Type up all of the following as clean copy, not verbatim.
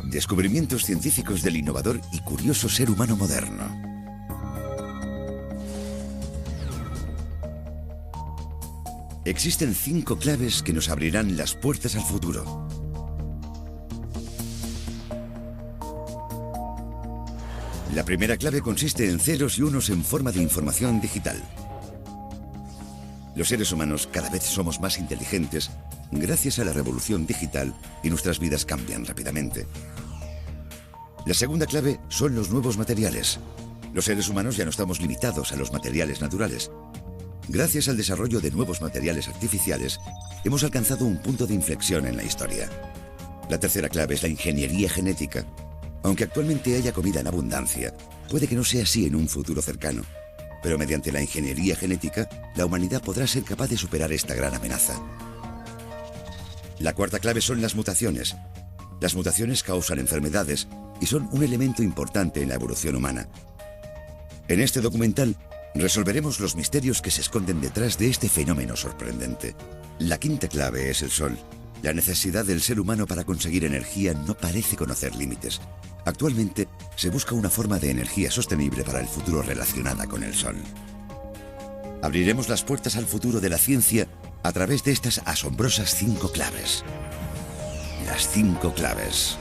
Descubrimientos científicos del innovador y curioso ser humano moderno. Existen 5 claves que nos abrirán las puertas al futuro. La primera clave consiste en ceros y unos en forma de información digital. Los seres humanos cada vez somos más inteligentes gracias a la revolución digital y nuestras vidas cambian rápidamente. La segunda clave son los nuevos materiales. Los seres humanos ya no estamos limitados a los materiales naturales. Gracias al desarrollo de nuevos materiales artificiales, hemos alcanzado un punto de inflexión en la historia. La tercera clave es la ingeniería genética. Aunque actualmente haya comida en abundancia, puede que no sea así en un futuro cercano. Pero mediante la ingeniería genética, la humanidad podrá ser capaz de superar esta gran amenaza. La cuarta clave son las mutaciones. Las mutaciones causan enfermedades y son un elemento importante en la evolución humana. En este documental, resolveremos los misterios que se esconden detrás de este fenómeno sorprendente. La quinta clave es el Sol. La necesidad del ser humano para conseguir energía no parece conocer límites. Actualmente, se busca una forma de energía sostenible para el futuro relacionada con el Sol. Abriremos las puertas al futuro de la ciencia a través de estas asombrosas 5 claves. Las 5 claves.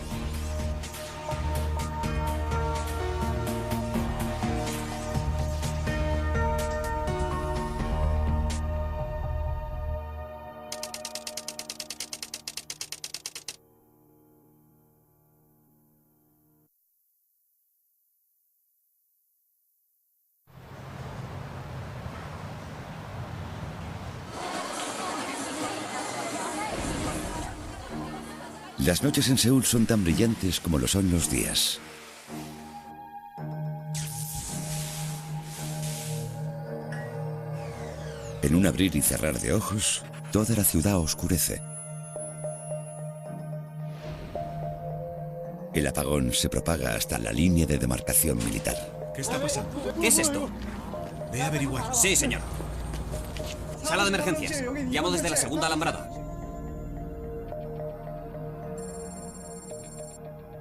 Las noches en Seúl son tan brillantes como lo son los días. En un abrir y cerrar de ojos, toda la ciudad oscurece. El apagón se propaga hasta la línea de demarcación militar. ¿Qué está pasando? ¿Qué es esto? Ve a averiguar. Sí, señor. Sala de emergencias. Llamo desde la segunda alambrada.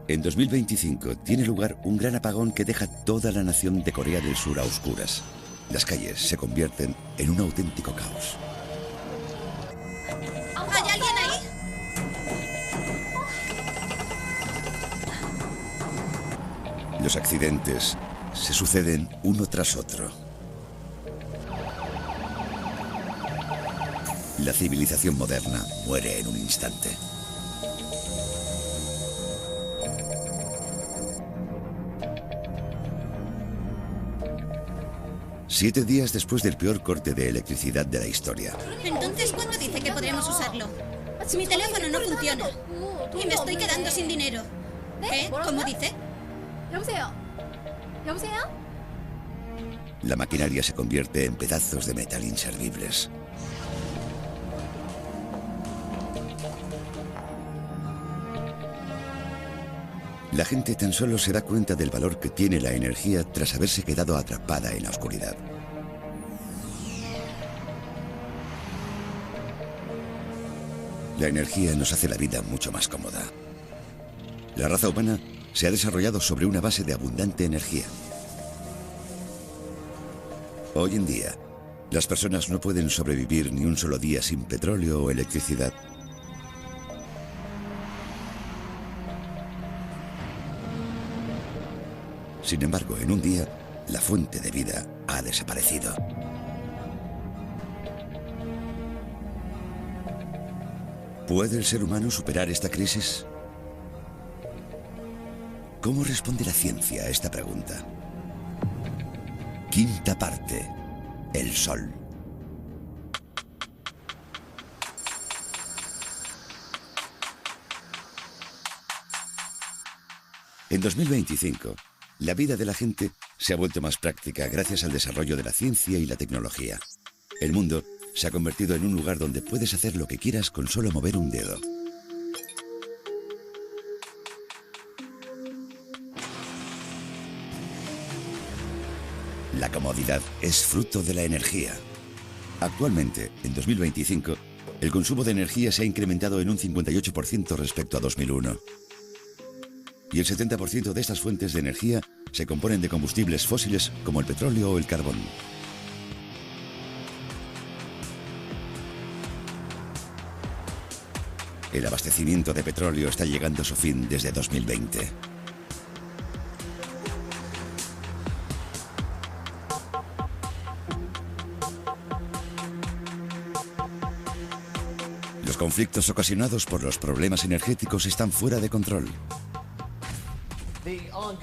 En 2025 tiene lugar un gran apagón que deja toda la nación de Corea del Sur a oscuras. Las calles se convierten en un auténtico caos. ¿Hay alguien ahí? Los accidentes se suceden uno tras otro. La civilización moderna muere en un instante. Siete días después del peor corte de electricidad de la historia. Entonces, ¿cuándo dice que podremos usarlo? Mi teléfono no funciona. Y me estoy quedando sin dinero. ¿Qué? ¿Cómo dice? La maquinaria se convierte en pedazos de metal inservibles. La gente tan solo se da cuenta del valor que tiene la energía tras haberse quedado atrapada en la oscuridad. La energía nos hace la vida mucho más cómoda. La raza humana se ha desarrollado sobre una base de abundante energía. Hoy en día, las personas no pueden sobrevivir ni un solo día sin petróleo o electricidad. Sin embargo, en un día, la fuente de vida ha desaparecido. ¿Puede el ser humano superar esta crisis? ¿Cómo responde la ciencia a esta pregunta? Quinta parte: el Sol. En 2025, la vida de la gente se ha vuelto más práctica gracias al desarrollo de la ciencia y la tecnología. El mundo se ha convertido en un lugar donde puedes hacer lo que quieras con solo mover un dedo. La comodidad es fruto de la energía. Actualmente, en 2025, el consumo de energía se ha incrementado en un 58% respecto a 2001. Y el 70% de estas fuentes de energía se componen de combustibles fósiles como el petróleo o el carbón. El abastecimiento de petróleo está llegando a su fin desde 2020. Los conflictos ocasionados por los problemas energéticos están fuera de control.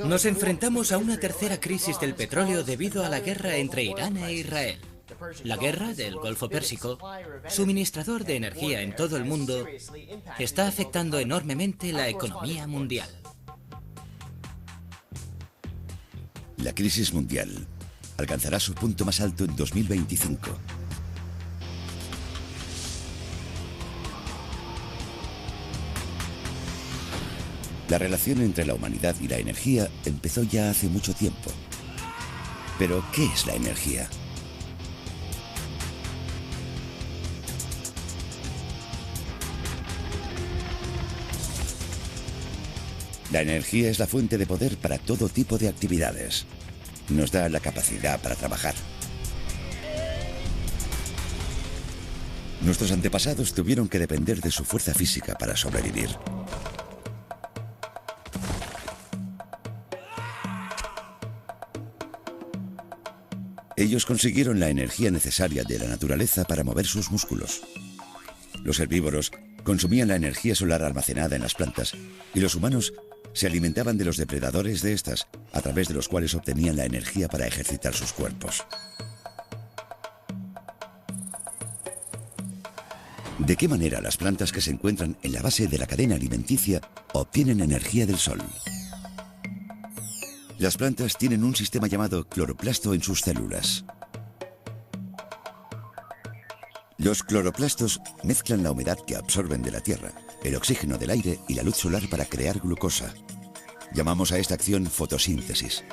Nos enfrentamos a una tercera crisis del petróleo debido a la guerra entre Irán e Israel. La guerra del Golfo Pérsico, suministrador de energía en todo el mundo, está afectando enormemente la economía mundial. La crisis mundial alcanzará su punto más alto en 2025. La relación entre la humanidad y la energía empezó ya hace mucho tiempo. Pero, ¿qué es la energía? La energía es la fuente de poder para todo tipo de actividades. Nos da la capacidad para trabajar. Nuestros antepasados tuvieron que depender de su fuerza física para sobrevivir. Ellos consiguieron la energía necesaria de la naturaleza para mover sus músculos. Los herbívoros consumían la energía solar almacenada en las plantas y los humanos se alimentaban de los depredadores de estas, a través de los cuales obtenían la energía para ejercitar sus cuerpos. ¿De qué manera las plantas que se encuentran en la base de la cadena alimenticia obtienen energía del sol? Las plantas tienen un sistema llamado cloroplasto en sus células. Los cloroplastos mezclan la humedad que absorben de la tierra, el oxígeno del aire y la luz solar para crear glucosa. Llamamos a esta acción fotosíntesis.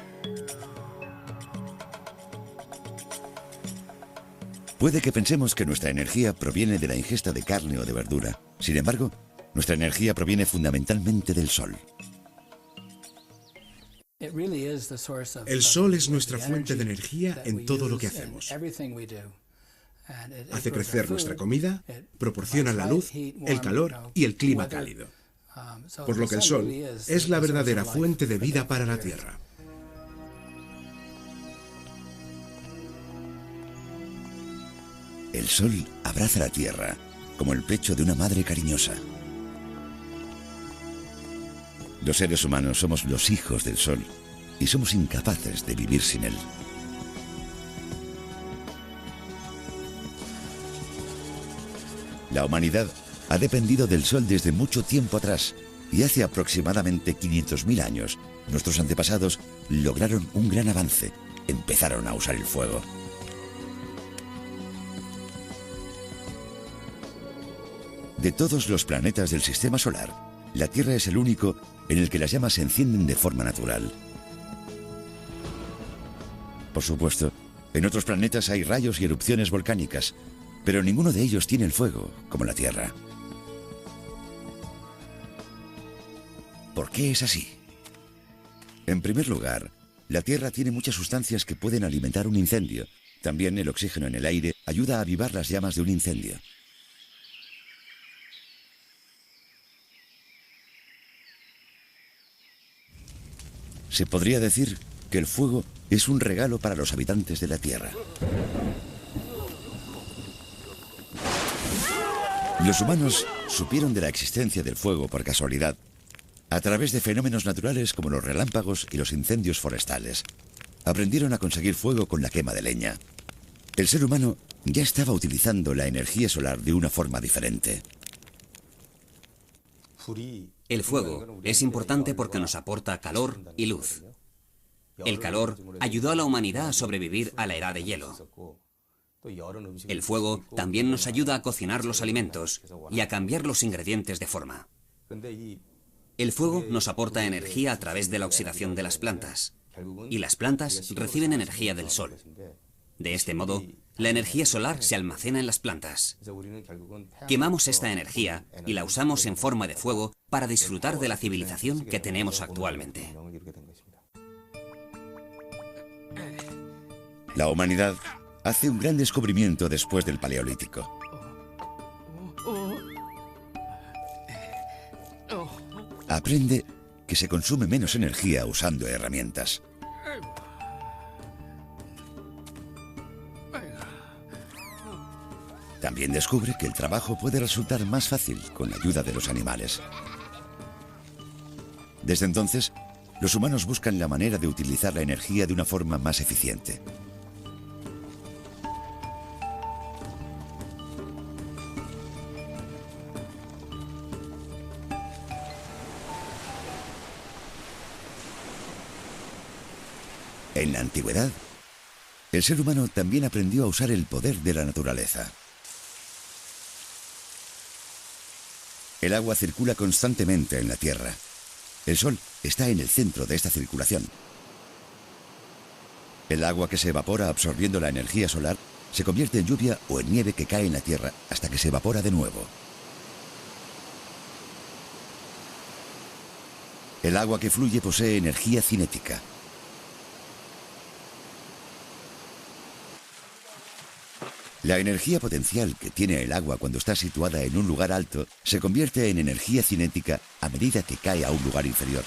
Puede que pensemos que nuestra energía proviene de la ingesta de carne o de verdura. Sin embargo, nuestra energía proviene fundamentalmente del sol. El sol es nuestra fuente de energía en todo lo que hacemos. Hace crecer nuestra comida, proporciona la luz, el calor y el clima cálido. Por lo que el sol es la verdadera fuente de vida para la Tierra. El sol abraza la tierra como el pecho de una madre cariñosa. Los seres humanos somos los hijos del sol y somos incapaces de vivir sin él. La humanidad ha dependido del sol desde mucho tiempo atrás y hace aproximadamente 500.000 años nuestros antepasados lograron un gran avance. Empezaron a usar el fuego. De todos los planetas del sistema solar, la Tierra es el único en el que las llamas se encienden de forma natural. Por supuesto, en otros planetas hay rayos y erupciones volcánicas, pero ninguno de ellos tiene el fuego, como la Tierra. ¿Por qué es así? En primer lugar, la Tierra tiene muchas sustancias que pueden alimentar un incendio. También el oxígeno en el aire ayuda a avivar las llamas de un incendio. Se podría decir que el fuego es un regalo para los habitantes de la Tierra. Los humanos supieron de la existencia del fuego por casualidad, a través de fenómenos naturales como los relámpagos y los incendios forestales. Aprendieron a conseguir fuego con la quema de leña. El ser humano ya estaba utilizando la energía solar de una forma diferente. El fuego es importante porque nos aporta calor y luz. El calor ayudó a la humanidad a sobrevivir a la edad de hielo. El fuego también nos ayuda a cocinar los alimentos y a cambiar los ingredientes de forma. El fuego nos aporta energía a través de la oxidación de las plantas, y las plantas reciben energía del sol. De este modo, La energía solar se almacena en las plantas. Quemamos esta energía y la usamos en forma de fuego para disfrutar de la civilización que tenemos actualmente. La humanidad hace un gran descubrimiento después del Paleolítico. Aprende que se consume menos energía usando herramientas. También descubre que el trabajo puede resultar más fácil con la ayuda de los animales. Desde entonces, los humanos buscan la manera de utilizar la energía de una forma más eficiente. En la antigüedad, el ser humano también aprendió a usar el poder de la naturaleza. El agua circula constantemente en la Tierra. El Sol está en el centro de esta circulación. El agua que se evapora absorbiendo la energía solar se convierte en lluvia o en nieve que cae en la Tierra hasta que se evapora de nuevo. El agua que fluye posee energía cinética. La energía potencial que tiene el agua cuando está situada en un lugar alto se convierte en energía cinética a medida que cae a un lugar inferior.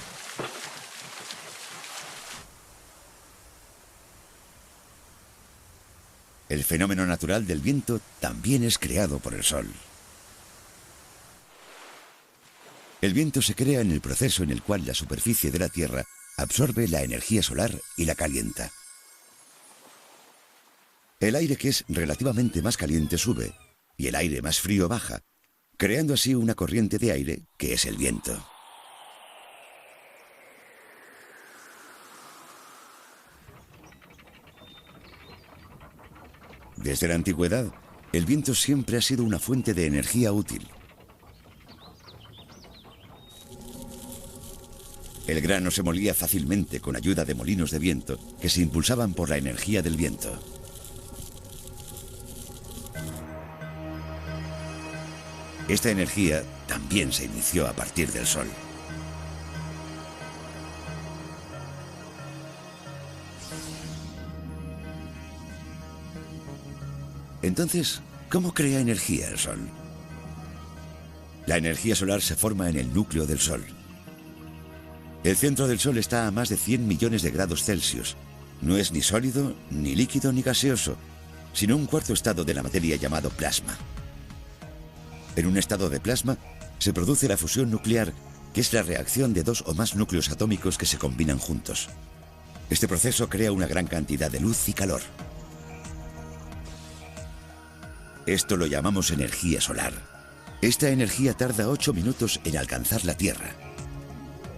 El fenómeno natural del viento también es creado por el Sol. El viento se crea en el proceso en el cual la superficie de la Tierra absorbe la energía solar y la calienta. El aire que es relativamente más caliente sube y el aire más frío baja, creando así una corriente de aire que es el viento. Desde la antigüedad, el viento siempre ha sido una fuente de energía útil. El grano se molía fácilmente con ayuda de molinos de viento que se impulsaban por la energía del viento. Esta energía también se inició a partir del Sol. Entonces, ¿cómo crea energía el Sol? La energía solar se forma en el núcleo del Sol. El centro del Sol está a más de 100 millones de grados Celsius. No es ni sólido, ni líquido, ni gaseoso, sino un cuarto estado de la materia llamado plasma. En un estado de plasma se produce la fusión nuclear, que es la reacción de dos o más núcleos atómicos que se combinan juntos. Este proceso crea una gran cantidad de luz y calor. Esto lo llamamos energía solar. Esta energía tarda 8 minutos en alcanzar la Tierra.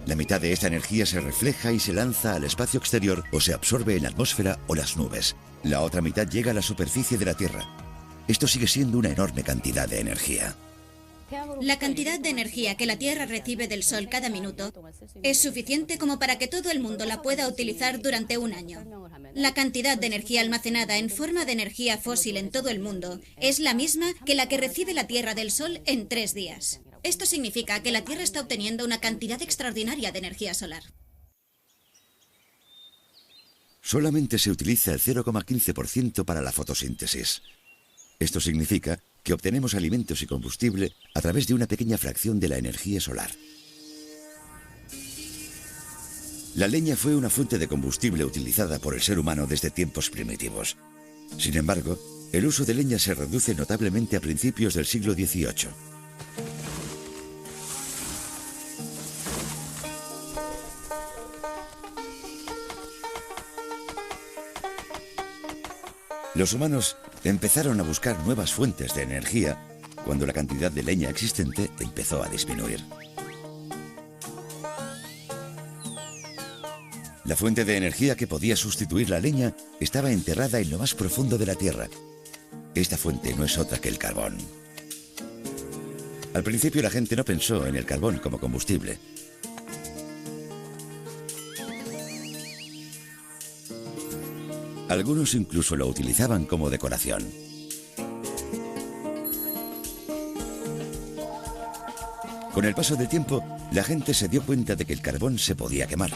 La mitad de esta energía se refleja y se lanza al espacio exterior o se absorbe en la atmósfera o las nubes. La otra mitad llega a la superficie de la Tierra. Esto sigue siendo una enorme cantidad de energía. La cantidad de energía que la Tierra recibe del Sol cada minuto es suficiente como para que todo el mundo la pueda utilizar durante un año. La cantidad de energía almacenada en forma de energía fósil en todo el mundo es la misma que la que recibe la Tierra del Sol en 3 días. Esto significa que la Tierra está obteniendo una cantidad extraordinaria de energía solar. Solamente se utiliza el 0,15% para la fotosíntesis. Esto significa que obtenemos alimentos y combustible a través de una pequeña fracción de la energía solar. La leña fue una fuente de combustible utilizada por el ser humano desde tiempos primitivos. Sin embargo, el uso de leña se reduce notablemente a principios del siglo XVIII. Los humanos empezaron a buscar nuevas fuentes de energía cuando la cantidad de leña existente empezó a disminuir. La fuente de energía que podía sustituir la leña estaba enterrada en lo más profundo de la Tierra. Esta fuente no es otra que el carbón. Al principio la gente no pensó en el carbón como combustible. Algunos incluso lo utilizaban como decoración. Con el paso del tiempo, la gente se dio cuenta de que el carbón se podía quemar.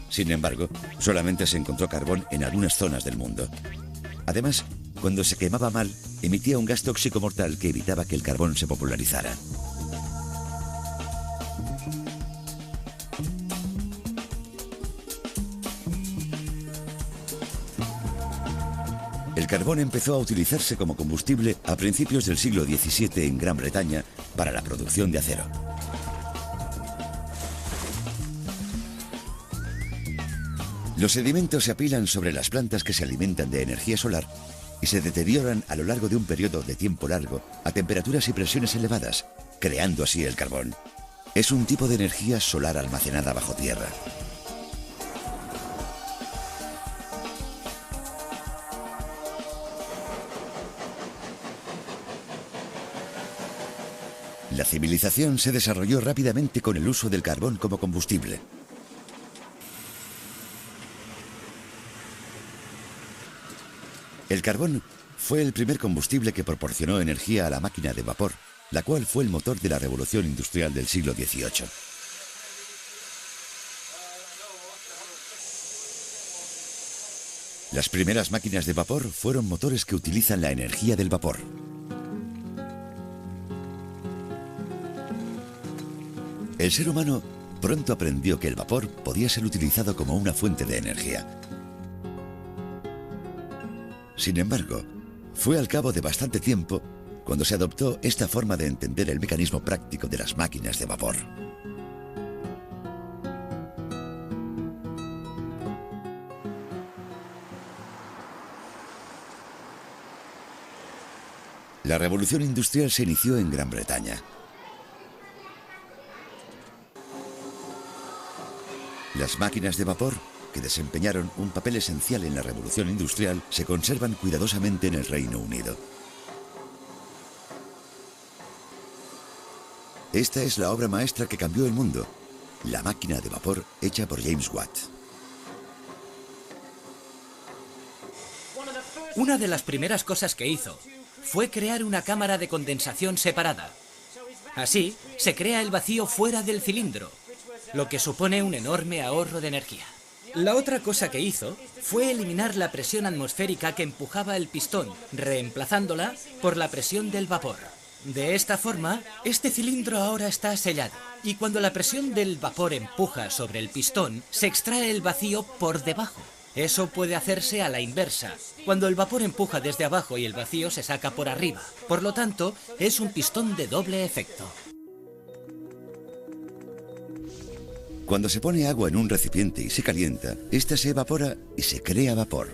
Sin embargo, solamente se encontró carbón en algunas zonas del mundo. Además, cuando se quemaba mal, emitía un gas tóxico mortal que evitaba que el carbón se popularizara. El carbón empezó a utilizarse como combustible a principios del siglo XVII en Gran Bretaña para la producción de acero. Los sedimentos se apilan sobre las plantas que se alimentan de energía solar y se deterioran a lo largo de un periodo de tiempo largo a temperaturas y presiones elevadas, creando así el carbón. Es un tipo de energía solar almacenada bajo tierra. La civilización se desarrolló rápidamente con el uso del carbón como combustible. El carbón fue el primer combustible que proporcionó energía a la máquina de vapor, la cual fue el motor de la revolución industrial del siglo XVIII. Las primeras máquinas de vapor fueron motores que utilizan la energía del vapor. El ser humano pronto aprendió que el vapor podía ser utilizado como una fuente de energía. Sin embargo, fue al cabo de bastante tiempo cuando se adoptó esta forma de entender el mecanismo práctico de las máquinas de vapor. La revolución industrial se inició en Gran Bretaña. Las máquinas de vapor, que desempeñaron un papel esencial en la revolución industrial, se conservan cuidadosamente en el Reino Unido. Esta es la obra maestra que cambió el mundo, la máquina de vapor hecha por James Watt. Una de las primeras cosas que hizo fue crear una cámara de condensación separada. Así, se crea el vacío fuera del cilindro, lo que supone un enorme ahorro de energía. La otra cosa que hizo fue eliminar la presión atmosférica que empujaba el pistón, reemplazándola por la presión del vapor. De esta forma, este cilindro ahora está sellado, y cuando la presión del vapor empuja sobre el pistón, se extrae el vacío por debajo. Eso puede hacerse a la inversa, cuando el vapor empuja desde abajo y el vacío se saca por arriba. Por lo tanto, es un pistón de doble efecto. Cuando se pone agua en un recipiente y se calienta, ésta se evapora y se crea vapor.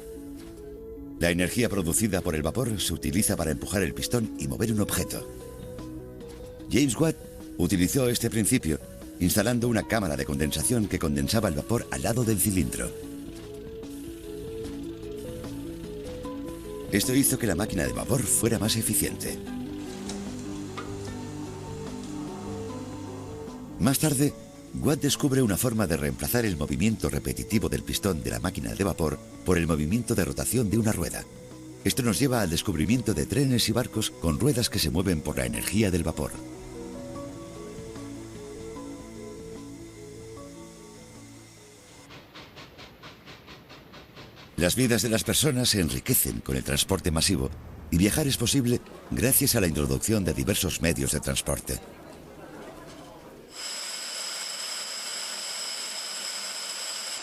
La energía producida por el vapor se utiliza para empujar el pistón y mover un objeto. James Watt utilizó este principio, instalando una cámara de condensación que condensaba el vapor al lado del cilindro. Esto hizo que la máquina de vapor fuera más eficiente. Más tarde, Watt descubre una forma de reemplazar el movimiento repetitivo del pistón de la máquina de vapor por el movimiento de rotación de una rueda. Esto nos lleva al descubrimiento de trenes y barcos con ruedas que se mueven por la energía del vapor. Las vidas de las personas se enriquecen con el transporte masivo y viajar es posible gracias a la introducción de diversos medios de transporte.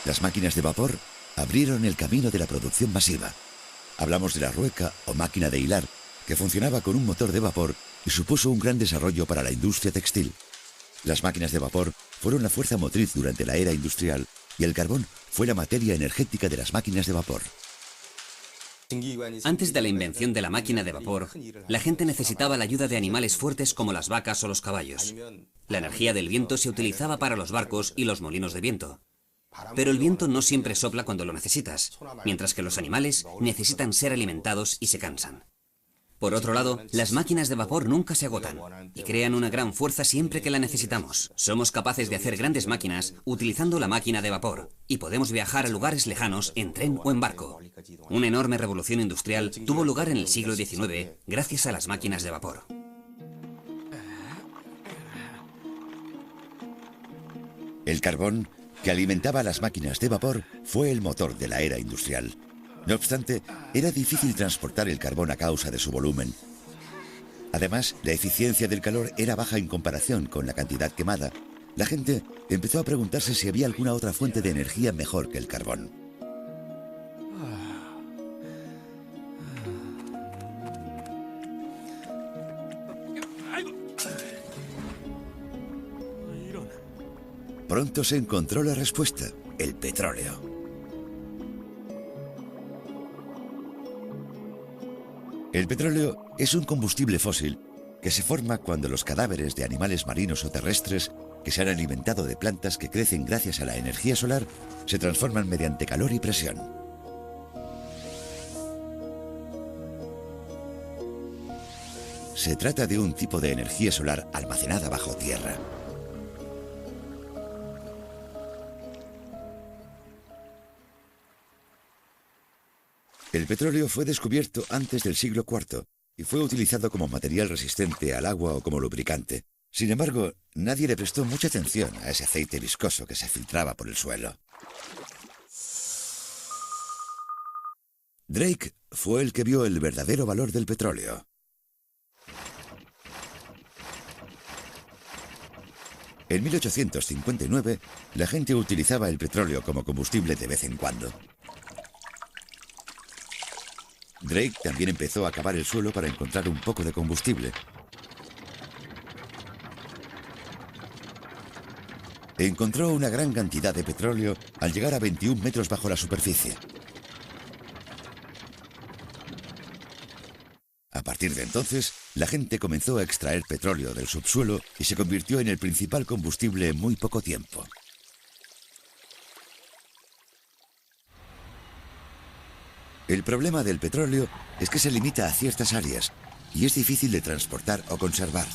Las máquinas de vapor abrieron el camino de la producción masiva. Hablamos de la rueca o máquina de hilar, que funcionaba con un motor de vapor y supuso un gran desarrollo para la industria textil. Las máquinas de vapor fueron la fuerza motriz durante la era industrial y el carbón fue la materia energética de las máquinas de vapor. Antes de la invención de la máquina de vapor, la gente necesitaba la ayuda de animales fuertes como las vacas o los caballos. La energía del viento se utilizaba para los barcos y los molinos de viento. Pero el viento no siempre sopla cuando lo necesitas, mientras que los animales necesitan ser alimentados y se cansan. Por otro lado, las máquinas de vapor nunca se agotan y crean una gran fuerza siempre que la necesitamos. Somos capaces de hacer grandes máquinas utilizando la máquina de vapor y podemos viajar a lugares lejanos en tren o en barco. Una enorme revolución industrial tuvo lugar en el siglo XIX gracias a las máquinas de vapor. El carbón, que alimentaba las máquinas de vapor, fue el motor de la era industrial. No obstante, era difícil transportar el carbón a causa de su volumen. Además, la eficiencia del calor era baja en comparación con la cantidad quemada. La gente empezó a preguntarse si había alguna otra fuente de energía mejor que el carbón. Pronto se encontró la respuesta: el petróleo. El petróleo es un combustible fósil que se forma cuando los cadáveres de animales marinos o terrestres que se han alimentado de plantas que crecen gracias a la energía solar se transforman mediante calor y presión. Se trata de un tipo de energía solar almacenada bajo tierra. El petróleo fue descubierto antes del siglo IV y fue utilizado como material resistente al agua o como lubricante. Sin embargo, nadie le prestó mucha atención a ese aceite viscoso que se filtraba por el suelo. Drake fue el que vio el verdadero valor del petróleo. En 1859, la gente utilizaba el petróleo como combustible de vez en cuando. Drake también empezó a cavar el suelo para encontrar un poco de combustible. Encontró una gran cantidad de petróleo al llegar a 21 metros bajo la superficie. A partir de entonces, la gente comenzó a extraer petróleo del subsuelo y se convirtió en el principal combustible en muy poco tiempo. El problema del petróleo es que se limita a ciertas áreas y es difícil de transportar o conservar.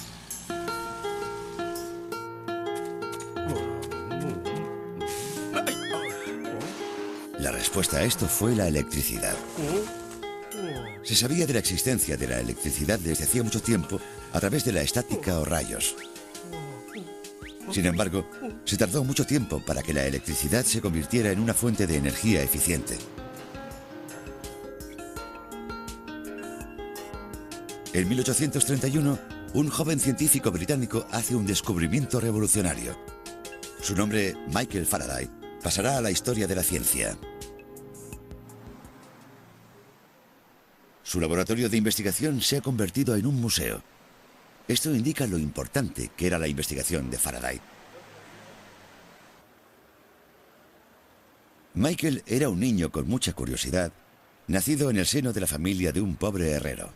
La respuesta a esto fue la electricidad. Se sabía de la existencia de la electricidad desde hacía mucho tiempo a través de la estática o rayos. Sin embargo, se tardó mucho tiempo para que la electricidad se convirtiera en una fuente de energía eficiente. En 1831, un joven científico británico hace un descubrimiento revolucionario. Su nombre, Michael Faraday, pasará a la historia de la ciencia. Su laboratorio de investigación se ha convertido en un museo. Esto indica lo importante que era la investigación de Faraday. Michael era un niño con mucha curiosidad, nacido en el seno de la familia de un pobre herrero.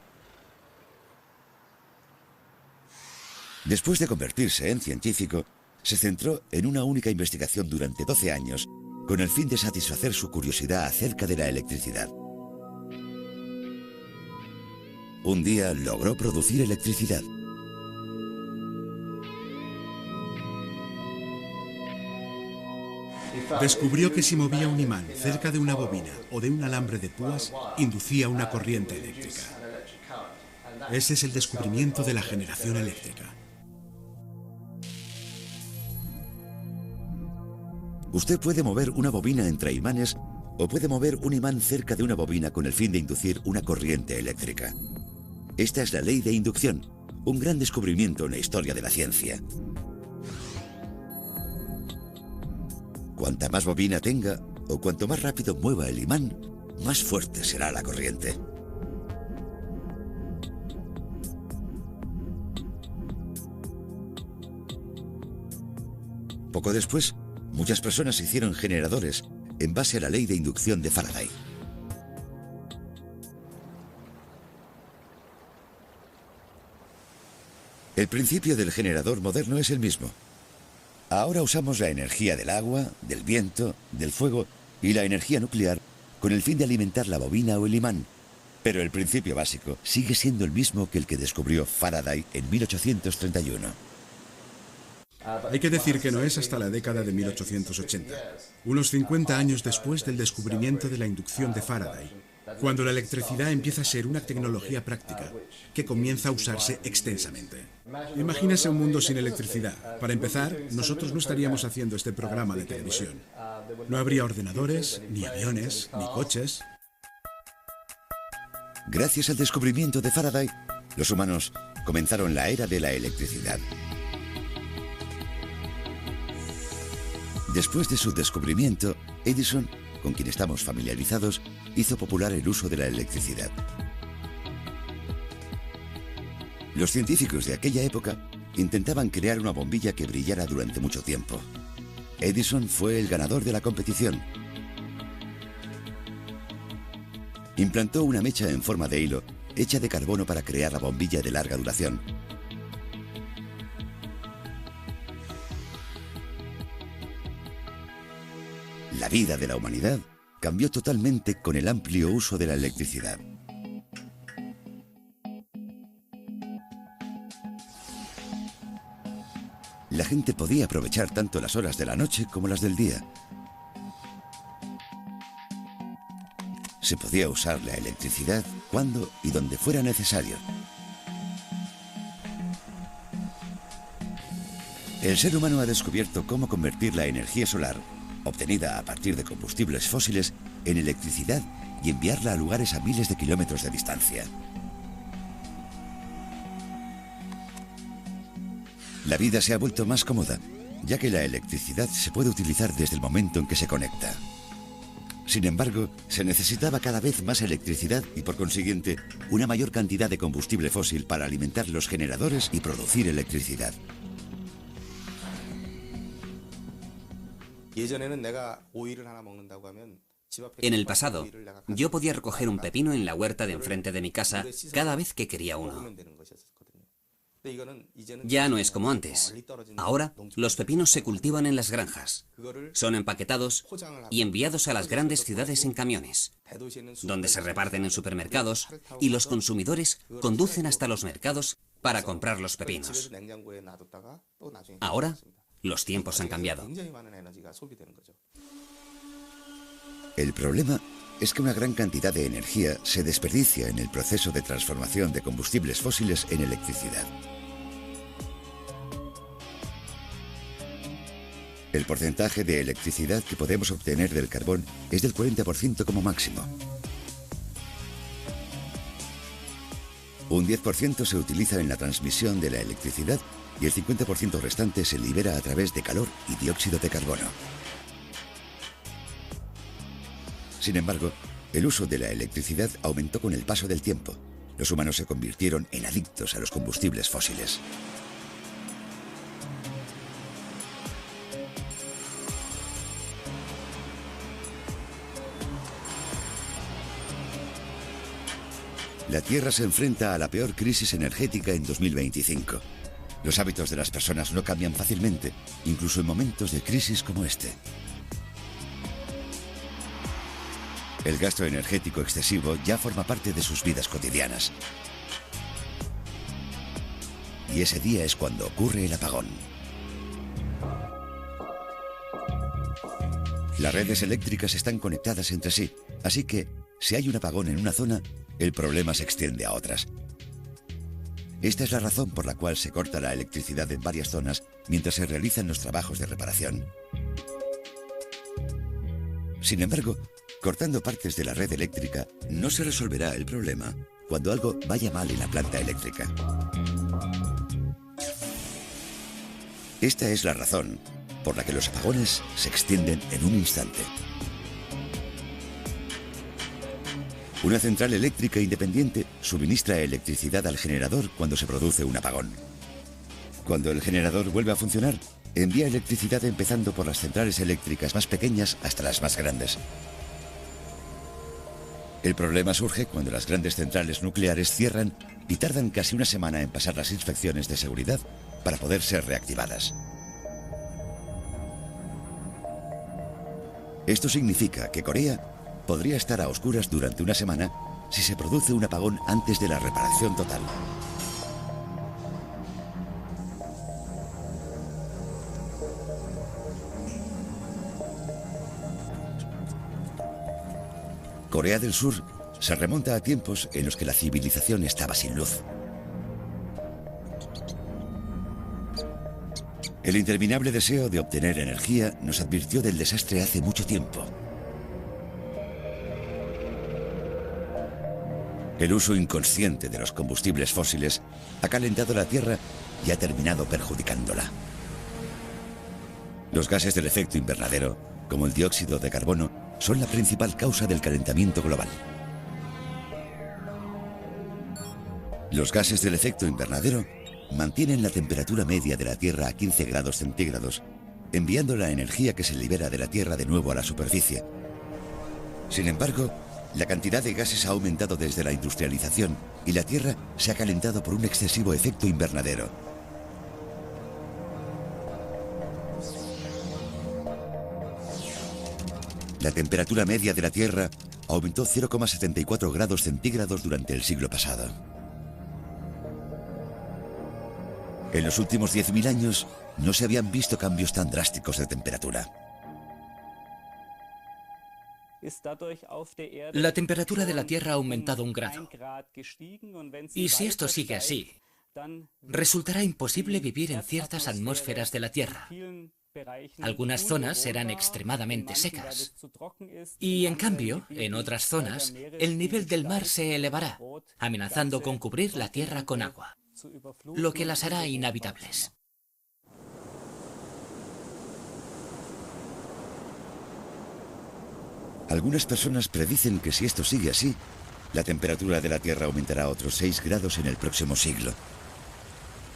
Después de convertirse en científico, se centró en una única investigación durante 12 años con el fin de satisfacer su curiosidad acerca de la electricidad. Un día logró producir electricidad. Descubrió que si movía un imán cerca de una bobina o de un alambre de púas, inducía una corriente eléctrica. Ese es el descubrimiento de la generación eléctrica. Usted puede mover una bobina entre imanes o puede mover un imán cerca de una bobina con el fin de inducir una corriente eléctrica. Esta es la ley de inducción, un gran descubrimiento en la historia de la ciencia. Cuanta más bobina tenga o cuanto más rápido mueva el imán, más fuerte será la corriente. Poco después, muchas personas hicieron generadores en base a la ley de inducción de Faraday. El principio del generador moderno es el mismo. Ahora usamos la energía del agua, del viento, del fuego y la energía nuclear con el fin de alimentar la bobina o el imán. Pero el principio básico sigue siendo el mismo que el que descubrió Faraday en 1831. Hay que decir que no es hasta la década de 1880, unos 50 años después del descubrimiento de la inducción de Faraday, cuando la electricidad empieza a ser una tecnología práctica que comienza a usarse extensamente. Imagínese un mundo sin electricidad. Para empezar, nosotros no estaríamos haciendo este programa de televisión. No habría ordenadores, ni aviones, ni coches. Gracias al descubrimiento de Faraday, los humanos comenzaron la era de la electricidad. Después de su descubrimiento, Edison, con quien estamos familiarizados, hizo popular el uso de la electricidad. Los científicos de aquella época intentaban crear una bombilla que brillara durante mucho tiempo. Edison fue el ganador de la competición. Implantó una mecha en forma de hilo, hecha de carbono para crear la bombilla de larga duración. La vida de la humanidad cambió totalmente con el amplio uso de la electricidad. La gente podía aprovechar tanto las horas de la noche como las del día. Se podía usar la electricidad cuando y donde fuera necesario. El ser humano ha descubierto cómo convertir la energía solar, obtenida a partir de combustibles fósiles, en electricidad y enviarla a lugares a miles de kilómetros de distancia. La vida se ha vuelto más cómoda, ya que la electricidad se puede utilizar desde el momento en que se conecta. Sin embargo, se necesitaba cada vez más electricidad y, por consiguiente, una mayor cantidad de combustible fósil para alimentar los generadores y producir electricidad. En el pasado, yo podía recoger un pepino en la huerta de enfrente de mi casa cada vez que quería uno. Ya no es como antes. Ahora, los pepinos se cultivan en las granjas. Son empaquetados y enviados a las grandes ciudades en camiones, donde se reparten en supermercados y los consumidores conducen hasta los mercados para comprar los pepinos. Ahora, los tiempos han cambiado. El problema es que una gran cantidad de energía se desperdicia en el proceso de transformación de combustibles fósiles en electricidad. El porcentaje de electricidad que podemos obtener del carbón es del 40% como máximo. Un 10% se utiliza en la transmisión de la electricidad y el 50% restante se libera a través de calor y dióxido de carbono. Sin embargo, el uso de la electricidad aumentó con el paso del tiempo. Los humanos se convirtieron en adictos a los combustibles fósiles. La Tierra se enfrenta a la peor crisis energética en 2025. Los hábitos de las personas no cambian fácilmente, incluso en momentos de crisis como este. El gasto energético excesivo ya forma parte de sus vidas cotidianas. Y ese día es cuando ocurre el apagón. Las redes eléctricas están conectadas entre sí, así que si hay un apagón en una zona, el problema se extiende a otras. Esta es la razón por la cual se corta la electricidad en varias zonas mientras se realizan los trabajos de reparación. Sin embargo, cortando partes de la red eléctrica no se resolverá el problema cuando algo vaya mal en la planta eléctrica. Esta es la razón por la que los apagones se extienden en un instante. Una central eléctrica independiente suministra electricidad al generador cuando se produce un apagón. Cuando el generador vuelve a funcionar, envía electricidad empezando por las centrales eléctricas más pequeñas hasta las más grandes. El problema surge cuando las grandes centrales nucleares cierran y tardan casi una semana en pasar las inspecciones de seguridad para poder ser reactivadas. Esto significa que Corea podría estar a oscuras durante una semana si se produce un apagón antes de la reparación total. Corea del Sur se remonta a tiempos en los que la civilización estaba sin luz. El interminable deseo de obtener energía nos advirtió del desastre hace mucho tiempo. El uso inconsciente de los combustibles fósiles ha calentado la Tierra y ha terminado perjudicándola. Los gases del efecto invernadero, como el dióxido de carbono, son la principal causa del calentamiento global. Los gases del efecto invernadero mantienen la temperatura media de la Tierra a 15 grados centígrados, enviando la energía que se libera de la Tierra de nuevo a la superficie. Sin embargo, la cantidad de gases ha aumentado desde la industrialización y la Tierra se ha calentado por un excesivo efecto invernadero. La temperatura media de la Tierra aumentó 0,74 grados centígrados durante el siglo pasado. En los últimos 10.000 años no se habían visto cambios tan drásticos de temperatura. La temperatura de la Tierra ha aumentado 1 grado. Y si esto sigue así, resultará imposible vivir en ciertas atmósferas de la Tierra. Algunas zonas serán extremadamente secas. Y en cambio, en otras zonas, el nivel del mar se elevará, amenazando con cubrir la Tierra con agua, lo que las hará inhabitables. Algunas personas predicen que si esto sigue así, la temperatura de la Tierra aumentará otros 6 grados en el próximo siglo.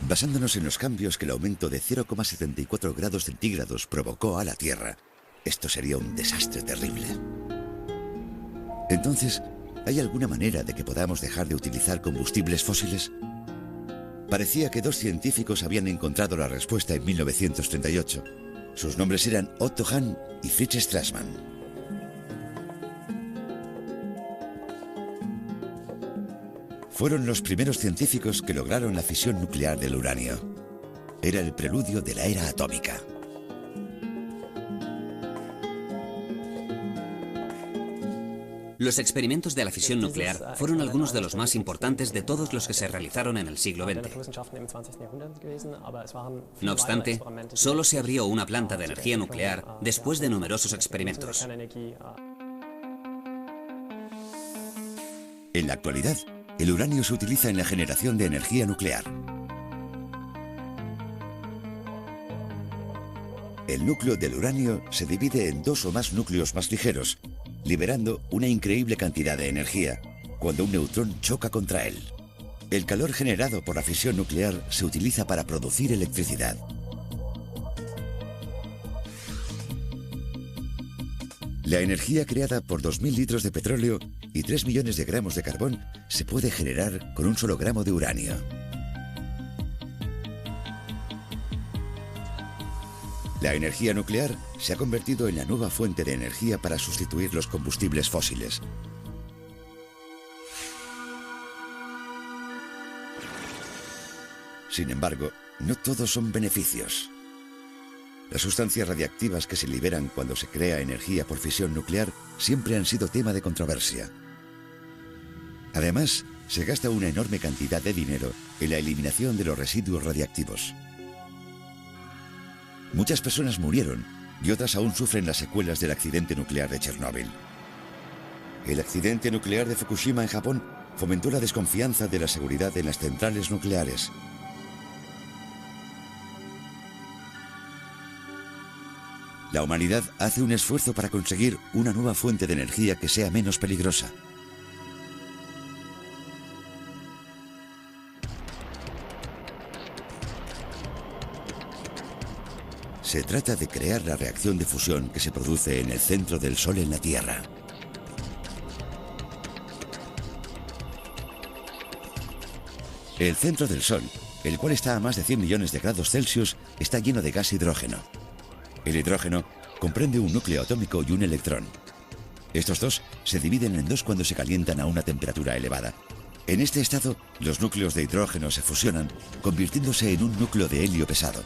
Basándonos en los cambios que el aumento de 0,74 grados centígrados provocó a la Tierra, esto sería un desastre terrible. Entonces, ¿hay alguna manera de que podamos dejar de utilizar combustibles fósiles? Parecía que 2 científicos habían encontrado la respuesta en 1938. Sus nombres eran Otto Hahn y Fritz Strassmann. Fueron los primeros científicos que lograron la fisión nuclear del uranio. Era el preludio de la era atómica. Los experimentos de la fisión nuclear fueron algunos de los más importantes de todos los que se realizaron en el siglo XX. No obstante, solo se abrió una planta de energía nuclear después de numerosos experimentos. En la actualidad, el uranio se utiliza en la generación de energía nuclear. El núcleo del uranio se divide en 2 o más núcleos más ligeros, liberando una increíble cantidad de energía cuando un neutrón choca contra él. El calor generado por la fisión nuclear se utiliza para producir electricidad. La energía creada por 2.000 litros de petróleo y 3 millones de gramos de carbón se puede generar con un solo gramo de uranio. La energía nuclear se ha convertido en la nueva fuente de energía para sustituir los combustibles fósiles. Sin embargo, no todos son beneficios. Las sustancias radiactivas que se liberan cuando se crea energía por fisión nuclear siempre han sido tema de controversia. Además, se gasta una enorme cantidad de dinero en la eliminación de los residuos radiactivos. Muchas personas murieron y otras aún sufren las secuelas del accidente nuclear de Chernóbil. El accidente nuclear de Fukushima en Japón fomentó la desconfianza de la seguridad en las centrales nucleares. La humanidad hace un esfuerzo para conseguir una nueva fuente de energía que sea menos peligrosa. Se trata de crear la reacción de fusión que se produce en el centro del Sol en la Tierra. El centro del Sol, el cual está a más de 100 millones de grados Celsius, está lleno de gas hidrógeno. El hidrógeno comprende un núcleo atómico y un electrón. Estos dos se dividen en dos cuando se calientan a una temperatura elevada. En este estado, los núcleos de hidrógeno se fusionan, convirtiéndose en un núcleo de helio pesado.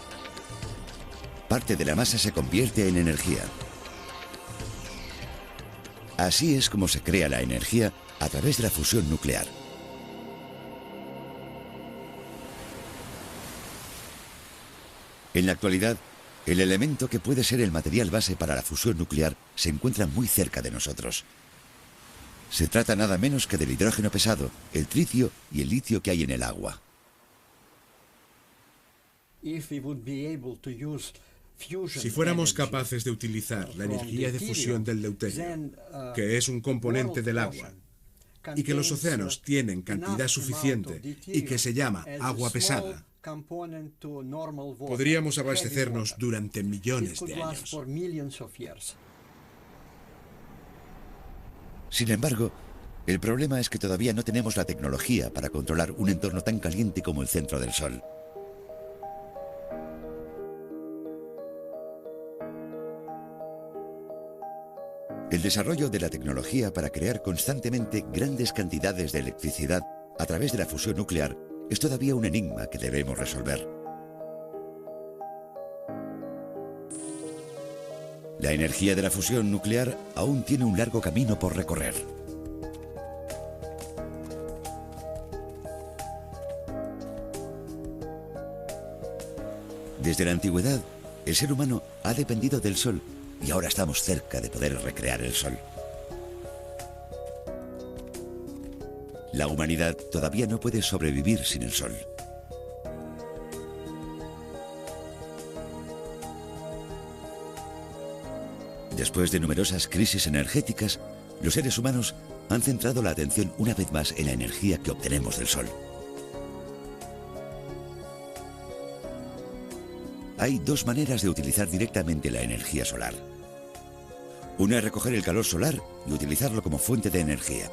Parte de la masa se convierte en energía. Así es como se crea la energía a través de la fusión nuclear. En la actualidad, el elemento que puede ser el material base para la fusión nuclear se encuentra muy cerca de nosotros. Se trata nada menos que del hidrógeno pesado, el tricio y el litio que hay en el agua. Si fuéramos capaces de utilizar la energía de fusión del deuterio, que es un componente del agua, y que los océanos tienen cantidad suficiente y que se llama agua pesada, podríamos abastecernos durante millones de años. Sin embargo, el problema es que todavía no tenemos la tecnología para controlar un entorno tan caliente como el centro del Sol. El desarrollo de la tecnología para crear constantemente grandes cantidades de electricidad a través de la fusión nuclear es todavía un enigma que debemos resolver. La energía de la fusión nuclear aún tiene un largo camino por recorrer. Desde la antigüedad, el ser humano ha dependido del Sol y ahora estamos cerca de poder recrear el Sol. La humanidad todavía no puede sobrevivir sin el Sol. Después de numerosas crisis energéticas, los seres humanos han centrado la atención una vez más en la energía que obtenemos del Sol. Hay dos maneras de utilizar directamente la energía solar. Una es recoger el calor solar y utilizarlo como fuente de energía.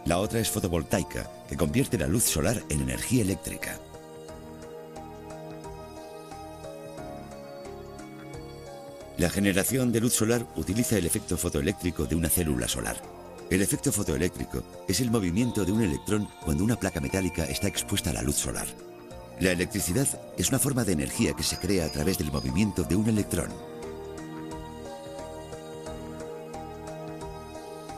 La otra es fotovoltaica, que convierte la luz solar en energía eléctrica. La generación de luz solar utiliza el efecto fotoeléctrico de una célula solar. El efecto fotoeléctrico es el movimiento de un electrón cuando una placa metálica está expuesta a la luz solar. La electricidad es una forma de energía que se crea a través del movimiento de un electrón.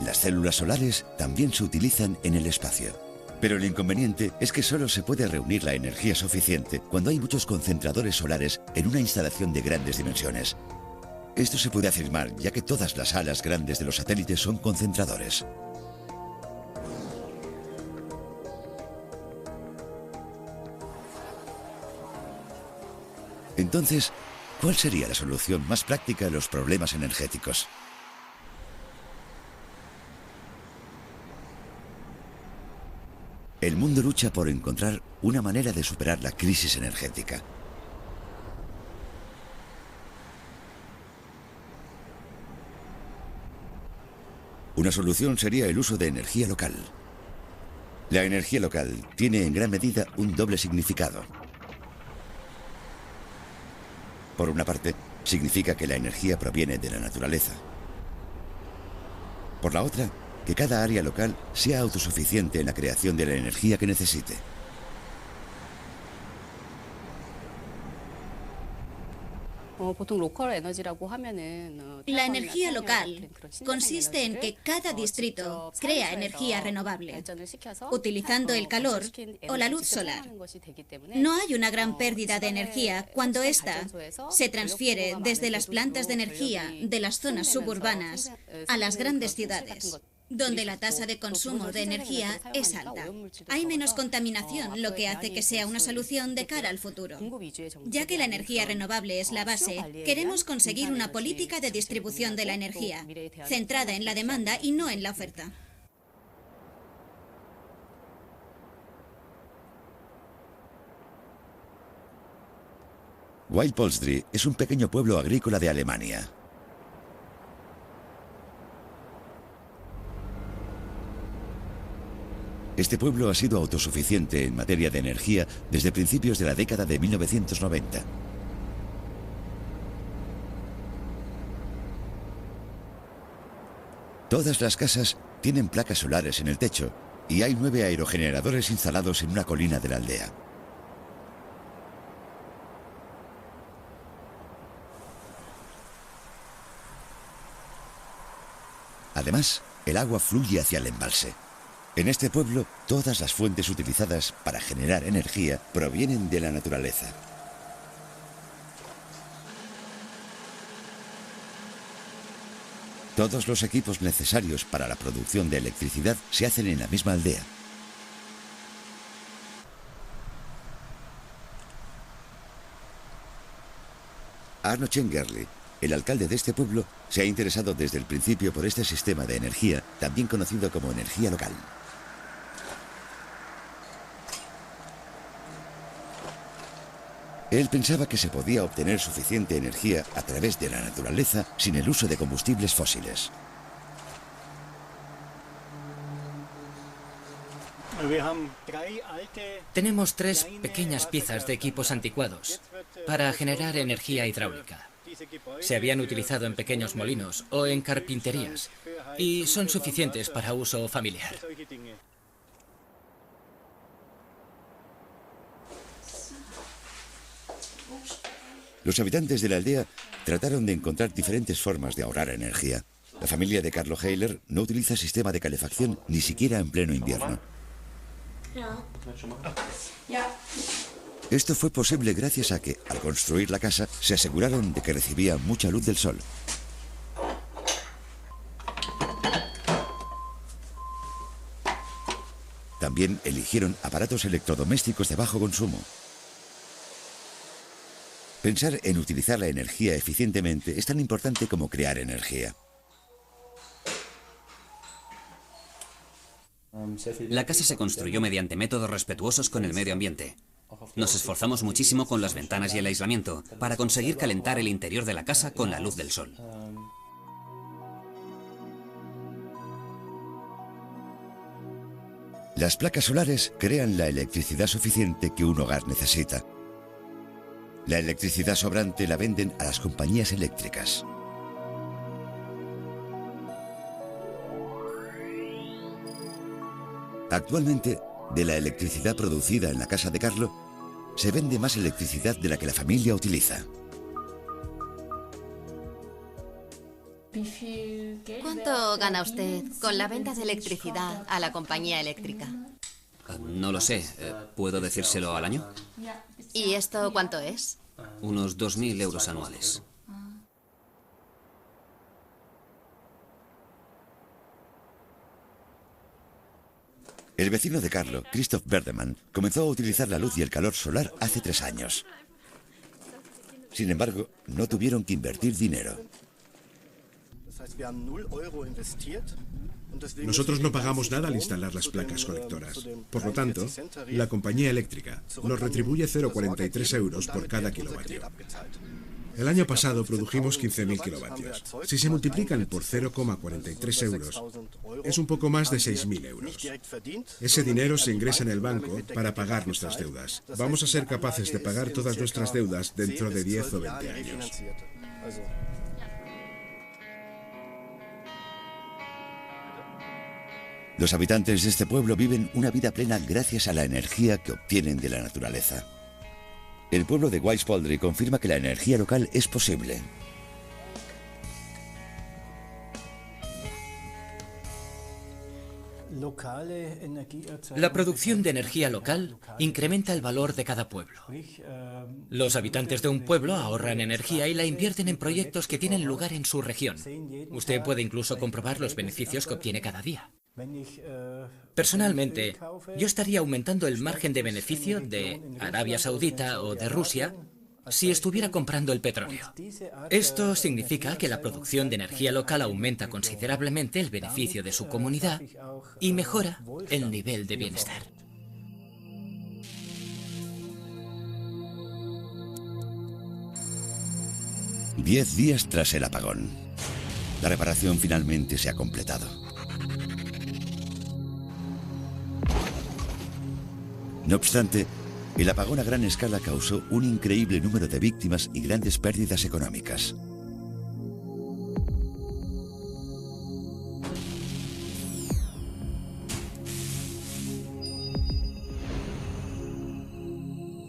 Las células solares también se utilizan en el espacio. Pero el inconveniente es que solo se puede reunir la energía suficiente cuando hay muchos concentradores solares en una instalación de grandes dimensiones. Esto se puede afirmar ya que todas las alas grandes de los satélites son concentradores. Entonces, ¿cuál sería la solución más práctica a los problemas energéticos? El mundo lucha por encontrar una manera de superar la crisis energética. Una solución sería el uso de energía local. La energía local tiene en gran medida un doble significado. Por una parte, significa que la energía proviene de la naturaleza. Por la otra, que cada área local sea autosuficiente en la creación de la energía que necesite. La energía local consiste en que cada distrito crea energía renovable, utilizando el calor o la luz solar. No hay una gran pérdida de energía cuando ésta se transfiere desde las plantas de energía de las zonas suburbanas a las grandes ciudades, donde la tasa de consumo de energía es alta. Hay menos contaminación, lo que hace que sea una solución de cara al futuro. Ya que la energía renovable es la base, queremos conseguir una política de distribución de la energía, centrada en la demanda y no en la oferta. Wild-Polstri es un pequeño pueblo agrícola de Alemania. Este pueblo ha sido autosuficiente en materia de energía desde principios de la década de 1990. Todas las casas tienen placas solares en el techo y hay 9 aerogeneradores instalados en una colina de la aldea. Además, el agua fluye hacia el embalse. En este pueblo, todas las fuentes utilizadas para generar energía provienen de la naturaleza. Todos los equipos necesarios para la producción de electricidad se hacen en la misma aldea. Arno Chengerli, el alcalde de este pueblo, se ha interesado desde el principio por este sistema de energía, también conocido como energía local. Él pensaba que se podía obtener suficiente energía a través de la naturaleza sin el uso de combustibles fósiles. Tenemos 3 pequeñas piezas de equipos anticuados para generar energía hidráulica. Se habían utilizado en pequeños molinos o en carpinterías y son suficientes para uso familiar. Los habitantes de la aldea trataron de encontrar diferentes formas de ahorrar energía. La familia de Carlo Heiler no utiliza sistema de calefacción ni siquiera en pleno invierno. Esto fue posible gracias a que, al construir la casa, se aseguraron de que recibía mucha luz del sol. También eligieron aparatos electrodomésticos de bajo consumo. Pensar en utilizar la energía eficientemente es tan importante como crear energía. La casa se construyó mediante métodos respetuosos con el medio ambiente. Nos esforzamos muchísimo con las ventanas y el aislamiento para conseguir calentar el interior de la casa con la luz del sol. Las placas solares crean la electricidad suficiente que un hogar necesita. La electricidad sobrante la venden a las compañías eléctricas. Actualmente, de la electricidad producida en la casa de Carlo, se vende más electricidad de la que la familia utiliza. ¿Cuánto gana usted con la venta de electricidad a la compañía eléctrica? No lo sé. ¿Puedo decírselo al año? ¿Y esto cuánto es? Unos 2.000 euros anuales. El vecino de Carlo, Christoph Berdemann, comenzó a utilizar la luz y el calor solar hace 3 años. Sin embargo, no tuvieron que invertir dinero. Nosotros no pagamos nada al instalar las placas colectoras. Por lo tanto, la compañía eléctrica nos retribuye 0,43 euros por cada kilovatio. El año pasado produjimos 15.000 kilovatios. Si se multiplican por 0,43 euros, es un poco más de 6.000 euros. Ese dinero se ingresa en el banco para pagar nuestras deudas. Vamos a ser capaces de pagar todas nuestras deudas dentro de 10 o 20 años. Los habitantes de este pueblo viven una vida plena gracias a la energía que obtienen de la naturaleza. El pueblo de Weispoldri confirma que la energía local es posible. La producción de energía local incrementa el valor de cada pueblo. Los habitantes de un pueblo ahorran energía y la invierten en proyectos que tienen lugar en su región. Usted puede incluso comprobar los beneficios que obtiene cada día. Personalmente, yo estaría aumentando el margen de beneficio de Arabia Saudita o de Rusia si estuviera comprando el petróleo. Esto significa que la producción de energía local aumenta considerablemente el beneficio de su comunidad y mejora el nivel de bienestar. Diez días tras el apagón. La reparación finalmente se ha completado. No obstante, el apagón a gran escala causó un increíble número de víctimas y grandes pérdidas económicas.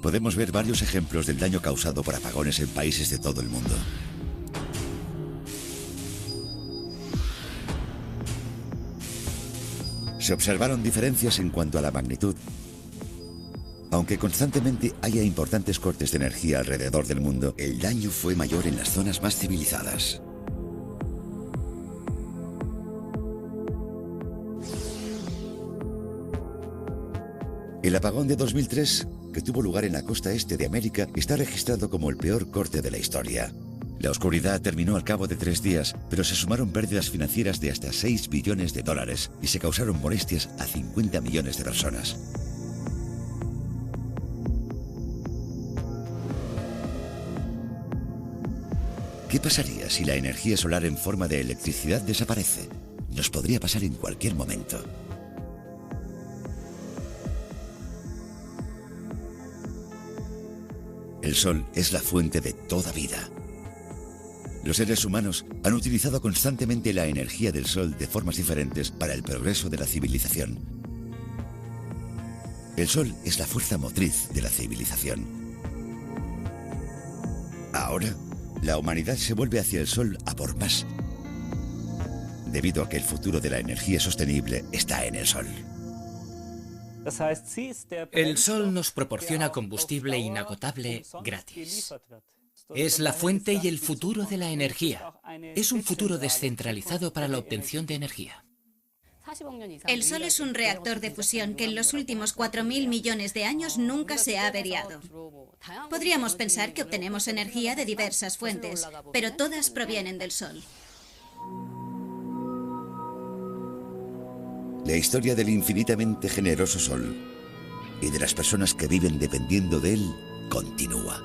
podemos ver varios ejemplos del daño causado por apagones en países de todo el mundo. Se observaron diferencias en cuanto a la magnitud. Aunque constantemente haya importantes cortes de energía alrededor del mundo, el daño fue mayor en las zonas más civilizadas. El apagón de 2003, que tuvo lugar en la costa este de América, está registrado como el peor corte de la historia. La oscuridad terminó al cabo de 3 días, pero se sumaron pérdidas financieras de hasta 6 billones de dólares y se causaron molestias a 50 millones de personas. ¿Qué pasaría si la energía solar en forma de electricidad desaparece? Nos podría pasar en cualquier momento. El Sol es la fuente de toda vida. Los seres humanos han utilizado constantemente la energía del Sol de formas diferentes para el progreso de la civilización. El Sol es la fuerza motriz de la civilización. Ahora, la humanidad se vuelve hacia el Sol a por más, debido a que el futuro de la energía sostenible está en el Sol. El Sol nos proporciona combustible inagotable gratis. Es la fuente y el futuro de la energía. Es un futuro descentralizado para la obtención de energía. El Sol es un reactor de fusión que en los últimos 4.000 millones de años nunca se ha averiado. Podríamos pensar que obtenemos energía de diversas fuentes, pero todas provienen del Sol. La historia del infinitamente generoso Sol y de las personas que viven dependiendo de él continúa.